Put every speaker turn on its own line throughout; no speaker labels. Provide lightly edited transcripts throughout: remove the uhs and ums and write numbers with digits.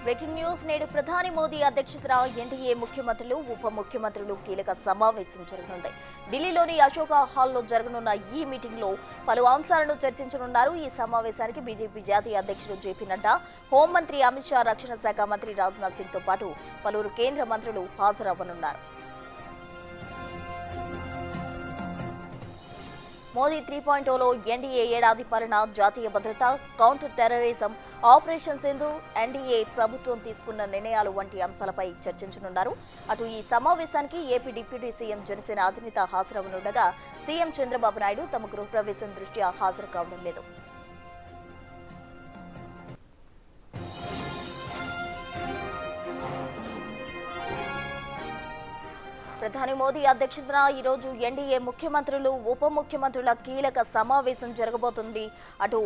Breaking news నేడు ప్రధాని మోదీ అధ్యక్షతన ఎన్డీఏ ముఖ్యమంత్రులు ఉప ముఖ్యమంత్రులు కీలక సమావేశం జరగనుంది. ఢిల్లీలోని అశోక హాల్లో జరగనున్న ఈ మీటింగ్ లో పలు అంశాలను చర్చించనున్నారు. ఈ సమావేశానికి బీజేపీ జాతీయ అధ్యక్షుడు జేపీ నడ్డా, హోంమంత్రి అమిత్ షా, రక్షణ శాఖ మంత్రి రాజ్నాథ్ సింగ్ తో పాటు పలువురు కేంద్ర మంత్రులు హాజరవ్వనున్నారు. మోదీ 3.0లో ఎన్డీఏ ఏడాది పాలన, జాతీయ భద్రత, counter terrorism, operation Sindoor, NDA ప్రభుత్వం తీసుకున్న నిర్ణయాలు వంటి అంశాలపై చర్చించనున్నారు. అటు ఈ సమావేశానికి ఏపీ డిప్యూటీ సీఎం జనసేన అధినేత హాజరవనుండగా సీఎం చంద్రబాబు నాయుడు తమ గృహప్రవేశం దృష్ట్యా హాజరు కావడం లేదు. ప్రధాని మోదీ అధ్యక్షతన ఈరోజు ఎన్డీఏ ముఖ్యమంత్రులు ఉప ముఖ్యమంత్రుల కీలక సమావేశం జరగబోతుంది. అటు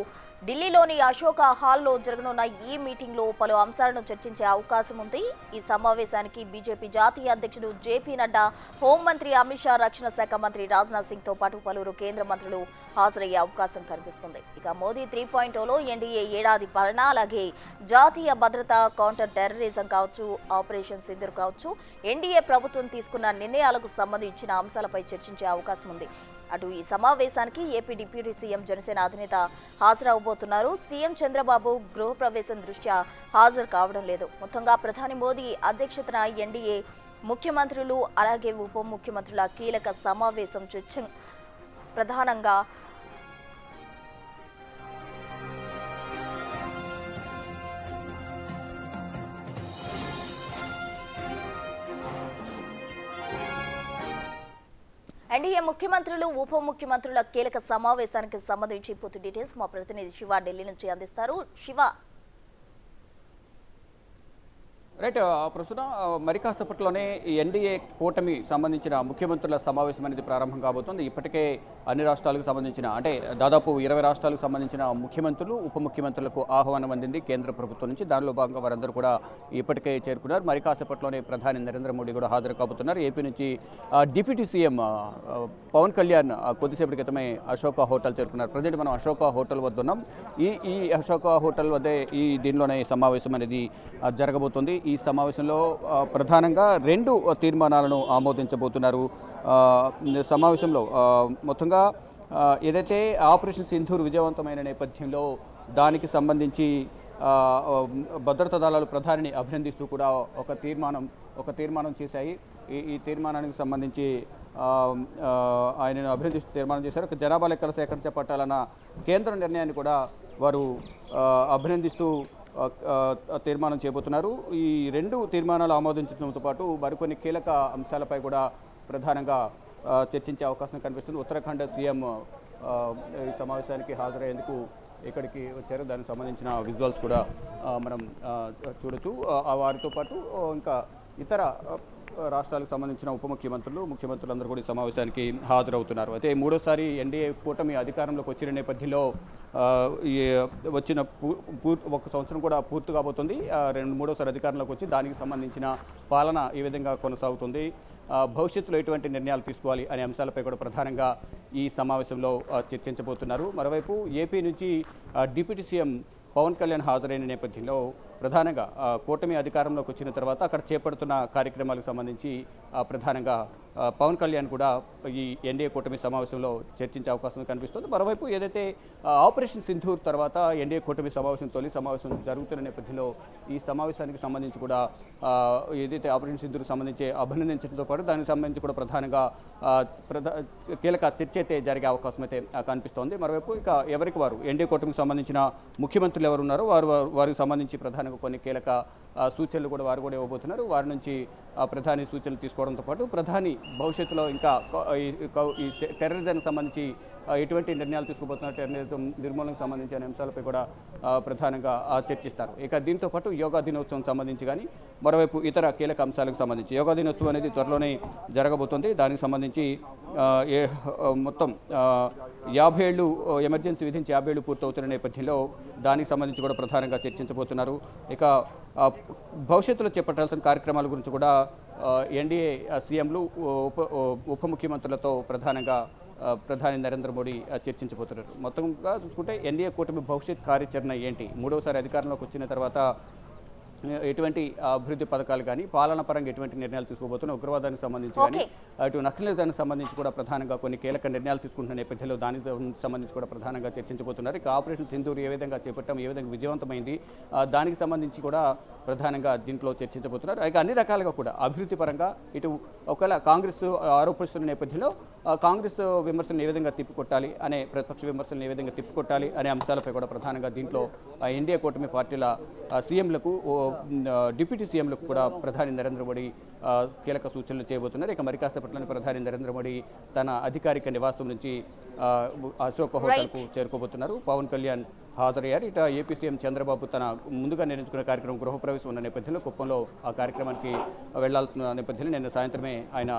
ఢిల్లీలోని అశోక హాల్లో జరగనున్న ఈ మీటింగ్ లో పలు అంశాలను చర్చించే అవకాశం ఉంది. ఈ సమావేశానికి బీజేపీ జాతీయ అధ్యక్షుడు జేపీ నడ్డా, హోంమంత్రి అమిత్ షా, రక్షణ శాఖ మంత్రి రాజ్నాథ్ సింగ్ తో పాటు పలువురు కేంద్ర మంత్రులు హాజరయ్యే అవకాశం కనిపిస్తుంది. ఇక మోదీ 3.0లో ఎన్డీఏ ఏడాది పాలన, అలాగే జాతీయ భద్రత, కౌంటర్ టెర్రరిజం కావచ్చు, ఆపరేషన్ సింధూర్ కావచ్చు, ఎన్డీఏ ప్రభుత్వం తీసుకున్న నిర్ణయాలకు సంబంధించిన అంశాలపై చర్చించే అవకాశం ఉంది. అటు ఈ సమావేశానికి ఏపీ డిప్యూటీ సీఎం జనసేన అధినేత హాజరవబోతున్నారు. సీఎం చంద్రబాబు గృహప్రవేశం దృష్ట్యా హాజరు కావడం లేదు. మొత్తంగా ప్రధాని మోదీ అధ్యక్షతన ఎన్డీఏ ముఖ్యమంత్రులు అలాగే ఉప ముఖ్యమంత్రుల కీలక సమావేశం ప్రధానంగా ఎన్డీఏ ముఖ్యమంత్రులు ఉప ముఖ్యమంత్రుల కీలక సమావేశానికి సంబంధించి పూర్తి డీటెయిల్స్ మా ప్రతినిధి శివ ఢిల్లీ నుంచి అందిస్తారు. శివ,
రైట్, ప్రస్తుతం మరి కాసేపట్లోనే ఎన్డీఏ కూటమి సంబంధించిన ముఖ్యమంత్రుల సమావేశం అనేది ప్రారంభం కాబోతుంది. ఇప్పటికే అన్ని రాష్ట్రాలకు సంబంధించిన అంటే దాదాపు 20 రాష్ట్రాలకు సంబంధించిన ముఖ్యమంత్రులు ఉప ముఖ్యమంత్రులకు ఆహ్వానం అందింది కేంద్ర ప్రభుత్వం నుంచి. దానిలో భాగంగా వారందరూ కూడా ఇప్పటికే చేరుకున్నారు. మరి కాసేపట్లోనే ప్రధాని నరేంద్ర మోడీ కూడా హాజరు కాబోతున్నారు. ఏపీ నుంచి డిప్యూటీ సీఎం పవన్ కళ్యాణ్ కొద్దిసేపటి క్రితమే అశోక హోటల్ చేరుకున్నారు. ప్రజెంట్ మనం అశోక హోటల్ వద్ద ఉన్నాం. ఈ అశోక హోటల్ వద్దే దీనిలోనే సమావేశం అనేది జరగబోతుంది. ఈ సమావేశంలో ప్రధానంగా 2 తీర్మానాలను ఆమోదించబోతున్నారు. సమావేశంలో మొత్తంగా ఏదైతే ఆపరేషన్ సింధూర్ విజయవంతమైన నేపథ్యంలో దానికి సంబంధించి భద్రతా దళాలు ప్రధానిని అభినందిస్తూ కూడా ఒక తీర్మానం చేశాయి. ఈ తీర్మానానికి సంబంధించి ఆయనను అభినందిస్తూ తీర్మానం చేశారు. జనాభా లెక్కల సేకరణ చేపట్టాలన్న కేంద్ర నిర్ణయాన్ని కూడా వారు అభినందిస్తూ తీర్మానం చేయబోతున్నారు. ఈ 2 తీర్మానాలు ఆమోదించడంతో పాటు మరికొన్ని కీలక అంశాలపై కూడా ప్రధానంగా చర్చించే అవకాశం కనిపిస్తుంది. ఉత్తరాఖండ్ సీఎం ఈ సమావేశానికి హాజరయ్యేందుకు ఇక్కడికి వచ్చారు. దానికి సంబంధించిన విజువల్స్ కూడా మనం చూడొచ్చు. వారితో పాటు ఇంకా ఇతర రాష్ట్రాలకు సంబంధించిన ఉప ముఖ్యమంత్రులందరూ కూడా ఈ సమావేశానికి హాజరవుతున్నారు. అయితే 3వసారి ఎన్డీఏ కూటమి అధికారంలోకి వచ్చిన నేపథ్యంలో వచ్చిన 1 సంవత్సరం కూడా పూర్తి కాబోతుంది. 3వసారి అధికారంలోకి వచ్చి దానికి సంబంధించిన పాలన ఈ విధంగా కొనసాగుతుంది. భవిష్యత్తులో ఎటువంటి నిర్ణయాలు తీసుకోవాలి అనే అంశాలపై కూడా ప్రధానంగా ఈ సమావేశంలో చర్చించబోతున్నారు. మరోవైపు ఏపీ నుంచి డిప్యూటీ సీఎం పవన్ కళ్యాణ్ హాజరైన నేపథ్యంలో ప్రధానంగా కూటమి అధికారంలోకి వచ్చిన తర్వాత అక్కడ చేపడుతున్న కార్యక్రమాలకు సంబంధించి ప్రధానంగా పవన్ కళ్యాణ్ కూడా ఈ ఎన్డీఏ కూటమి సమావేశంలో చర్చించే అవకాశం కనిపిస్తుంది. మరోవైపు ఏదైతే ఆపరేషన్ సింధూర్ తర్వాత ఎన్డీఏ కూటమి తొలి సమావేశం జరుగుతున్న నేపథ్యంలో ఈ సమావేశానికి సంబంధించి కూడా ఏదైతే ఆపరేషన్ సింధూర్కి సంబంధించి అభినందించడంతో పాటు దానికి సంబంధించి కూడా ప్రధానంగా కీలక చర్చ అయితే జరిగే అవకాశం అయితే కనిపిస్తోంది. మరోవైపు ఇక ఎవరికి వారు ఎన్డీఏ కూటమికి సంబంధించిన ముఖ్యమంత్రులు ఎవరు ఉన్నారో వారికి సంబంధించి ప్రధానంగా కొన్ని కీలక సూచనలు కూడా వారు కూడా ఇవ్వబోతున్నారు. వారి నుంచి ప్రధాని సూచనలు తీసుకోవడంతో పాటు ప్రధాని భవిష్యత్తులో ఇంకా ఈ టెర్రరిజంకి సంబంధించి ఎటువంటి నిర్ణయాలు తీసుకోబోతున్నారు, టెర్రరిజం నిర్మూలనకు సంబంధించిన అంశాలపై కూడా ప్రధానంగా చర్చిస్తారు. ఇక దీంతో పాటు యోగా దినోత్సవం సంబంధించి కానీ మరోవైపు ఇతర కీలక అంశాలకు సంబంధించి యోగా దినోత్సవం అనేది త్వరలోనే జరగబోతుంది. దానికి సంబంధించి మొత్తం 50 ఏళ్ళు ఎమర్జెన్సీ విధించి 50 ఏళ్ళు పూర్తవుతున్న నేపథ్యంలో దానికి సంబంధించి కూడా ప్రధానంగా చర్చించబోతున్నారు. ఇక భవిష్యత్తులో చేపట్టాల్సిన కార్యక్రమాల గురించి కూడా ఎన్డీఏ సీఎంలు ఉప ముఖ్యమంత్రులతో ప్రధానంగా ప్రధాని నరేంద్ర మోడీ చర్చించబోతున్నారు. మొత్తంగా చూసుకుంటే ఎన్డీఏ కూటమి భవిష్యత్ కార్యాచరణ ఏంటి, మూడోసారి అధికారంలోకి వచ్చిన తర్వాత ఎటువంటి అభివృద్ధి పథకాలు కానీ పాలన పరంగా ఎటువంటి నిర్ణయాలు తీసుకోబోతున్నా ఉగ్రవాదానికి సంబంధించి కానీ అటు నక్సలిజానికి సంబంధించి కూడా ప్రధానంగా కొన్ని కీలక నిర్ణయాలు తీసుకుంటున్న నేపథ్యంలో దానికి సంబంధించి కూడా ప్రధానంగా చర్చించబోతున్నారు. ఇక ఆపరేషన్ సింధూర్ ఏ విధంగా చేపట్టాం, ఏ విధంగా విజయవంతమైంది, దానికి సంబంధించి కూడా ప్రధానంగా దీంట్లో చర్చించబోతున్నారు. ఇక అన్ని రకాలుగా కూడా అభివృద్ధి పరంగా ఇటు ఒకవేళ కాంగ్రెస్ ఆరోపిస్తున్న నేపథ్యంలో కాంగ్రెస్ విమర్శలను ఏ విధంగా తిప్పికొట్టాలి అనే, ప్రతిపక్ష విమర్శలను ఏ విధంగా తిప్పికొట్టాలి అనే అంశాలపై కూడా ప్రధానంగా దీంట్లో ఎన్డీఏ కూటమి పార్టీల సీఎంలకు, డిప్యూటీ సీఎంలకు కూడా ప్రధాని నరేంద్ర మోడీ కీలక సూచనలు చేయబోతున్నారు. ఇక మరి కాసేపట్లోనే ప్రధాని నరేంద్ర మోడీ తన అధికారిక నివాసం నుంచి అశోక్ హోటల్కు చేరుకోబోతున్నారు. పవన్ కళ్యాణ్ హాజరయ్యారు. ఇట ఏపీ సీఎం చంద్రబాబు తన ముందుగా నిర్ణయించుకున్న కార్యక్రమం గృహప్రవేశం ఉన్న నేపథ్యంలో కుప్పంలో ఆ కార్యక్రమానికి వెళ్లాల్సిన నేపథ్యంలో నిన్న సాయంత్రమే ఆయన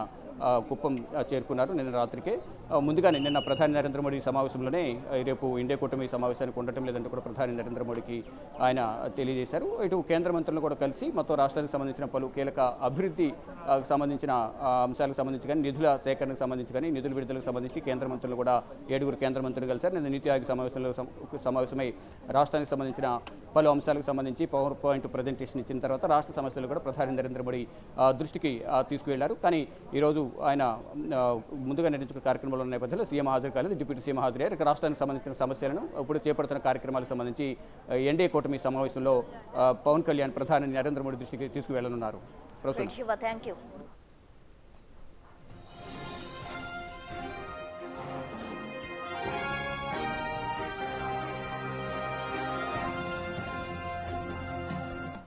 కుప్పం చేరుకున్నారు. నిన్న రాత్రికే ముందుగానే నిన్న ప్రధాని నరేంద్ర మోడీ సమావేశంలోనే రేపు ఇండియా కూటమి సమావేశానికి ఉండటం లేదంటూ కూడా ప్రధాని నరేంద్ర మోడీకి ఆయన తెలియజేశారు. ఇటు కేంద్ర మంత్రులను కూడా కలిసి మొత్తం రాష్ట్రానికి సంబంధించిన పలు కీలక అభివృద్ధి సంబంధించిన అంశాలకు సంబంధించి కానీ, నిధుల సేకరణకు సంబంధించి కానీ, నిధుల విడుదలకు సంబంధించి కేంద్ర మంత్రులు కూడా 7 కేంద్ర మంత్రులు కలిశారు. నిన్న నీతి ఆయోగ్ సమావేశమై రాష్ట్రానికి సంబంధించిన పలు అంశాలకు సంబంధించి పవర్ పాయింట్ ప్రజెంటేషన్ ఇచ్చిన తర్వాత రాష్ట్ర సమస్యలు కూడా ప్రధాని నరేంద్ర మోడీ దృష్టికి తీసుకువెళ్లారు. కానీ ఈరోజు ఆయన ముందుగా నిర్ణయించుకున్న కార్యక్రమంలో ఉన్న నేపథ్యంలో సీఎం హాజరు కాలేదు, డిప్యూటీ సీఎం హాజరయ్యారు. ఇక రాష్ట్రానికి సంబంధించిన సమస్యలను ఇప్పుడు చేపడుతున్న కార్యక్రమాలకు సంబంధించి ఎన్డీఏ కూటమి సమావేశంలో పవన్ కళ్యాణ్ ప్రధాని నరేంద్ర మోడీ దృష్టికి తీసుకువెళ్లనున్నారు.
Thank you.